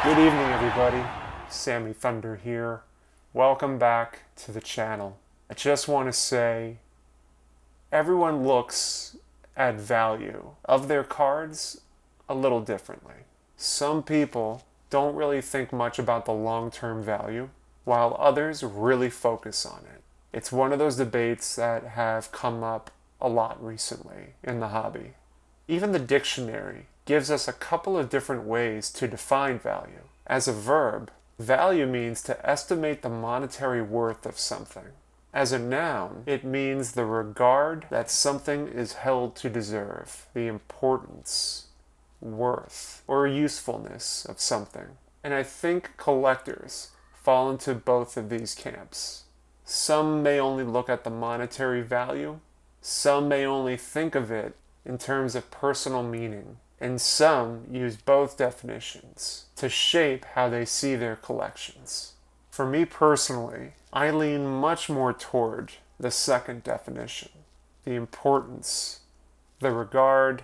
Good evening, everybody. Sammy Thunder here. Welcome back to the channel. I just want to say, everyone looks at value of their cards a little differently. Some people don't really think much about the long-term value, while others really focus on it. It's one of those debates that have come up a lot recently in the hobby. Even the dictionary gives us a couple of different ways to define value. As a verb, value means to estimate the monetary worth of something. As a noun, it means the regard that something is held to deserve, the importance, worth, or usefulness of something. And I think collectors fall into both of these camps. Some may only look at the monetary value, some may only think of it in terms of personal meaning, and some use both definitions to shape how they see their collections. For me personally, I lean much more toward the second definition, the importance, the regard,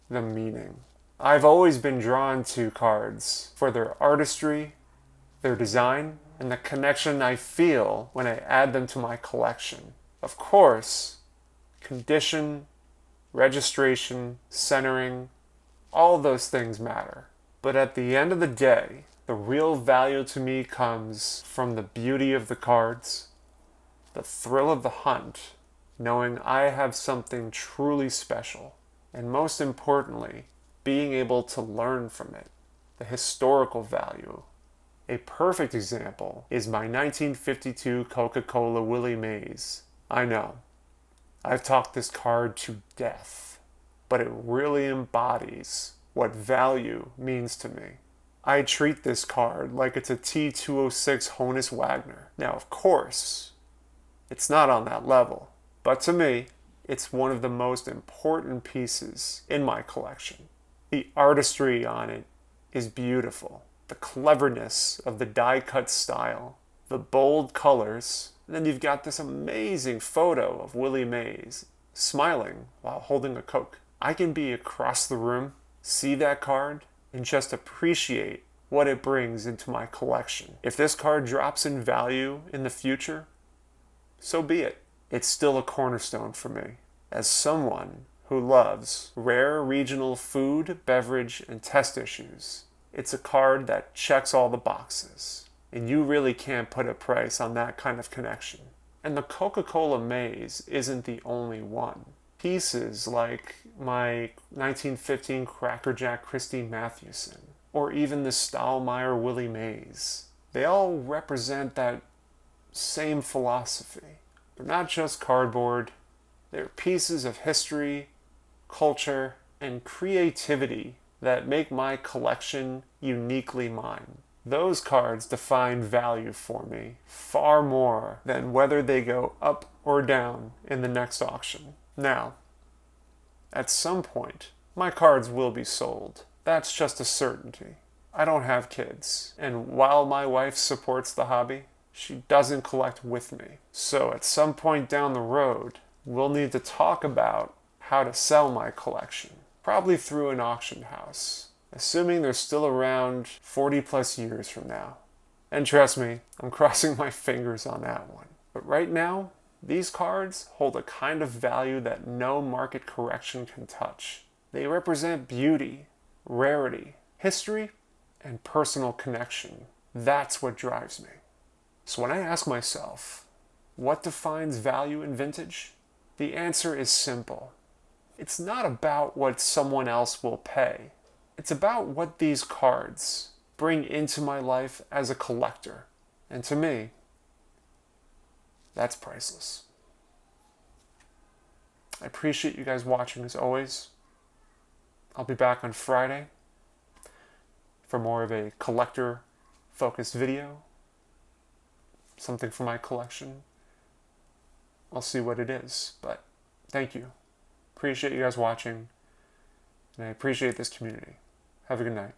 the meaning. I've always been drawn to cards for their artistry, their design, and the connection I feel when I add them to my collection. Of course, condition, registration, centering, all those things matter. But at the end of the day, the real value to me comes from the beauty of the cards, the thrill of the hunt, knowing I have something truly special, and most importantly, being able to learn from it, the historical value. A perfect example is my 1952 Coca-Cola Willie Mays. I know, I've talked this card to death, but it really embodies what value means to me. I treat this card like it's a T206 Wagner. Now, of course, it's not on that level, but to me, it's one of the most important pieces in my collection. The artistry on it is beautiful. The cleverness of the die-cut style, the bold colors, and then you've got this amazing photo of Willie Mays smiling while holding a Coke. I can be across the room, see that card, and just appreciate what it brings into my collection. If this card drops in value in the future, so be it. It's still a cornerstone for me. As someone who loves rare regional food, beverage, and test issues, it's a card that checks all the boxes. And you really can't put a price on that kind of connection. And the Coca-Cola Maze isn't the only one. Pieces like my 1915 Cracker Jack Christy Mathewson, or even the Stahlmeyer Willie Mays, they all represent that same philosophy. They're not just cardboard, they're pieces of history, culture, and creativity that make my collection uniquely mine. Those cards define value for me far more than whether they go up or down in the next auction. Now, at some point, my cards will be sold. That's just a certainty. I don't have kids, and while my wife supports the hobby, she doesn't collect with me. So at some point down the road, we'll need to talk about how to sell my collection, probably through an auction house, assuming they're still around 40 plus years from now. And trust me, I'm crossing my fingers on that one. But right now, these cards hold a kind of value that no market correction can touch. They represent beauty, rarity, history, and personal connection. That's what drives me. So when I ask myself, what defines value in vintage? The answer is simple. It's not about what someone else will pay. It's about what these cards bring into my life as a collector. And to me, that's priceless. I appreciate you guys watching as always. I'll be back on Friday for more of a collector-focused video. Something for my collection. I'll see what it is, but thank you. Appreciate you guys watching, and I appreciate this community. Have a good night.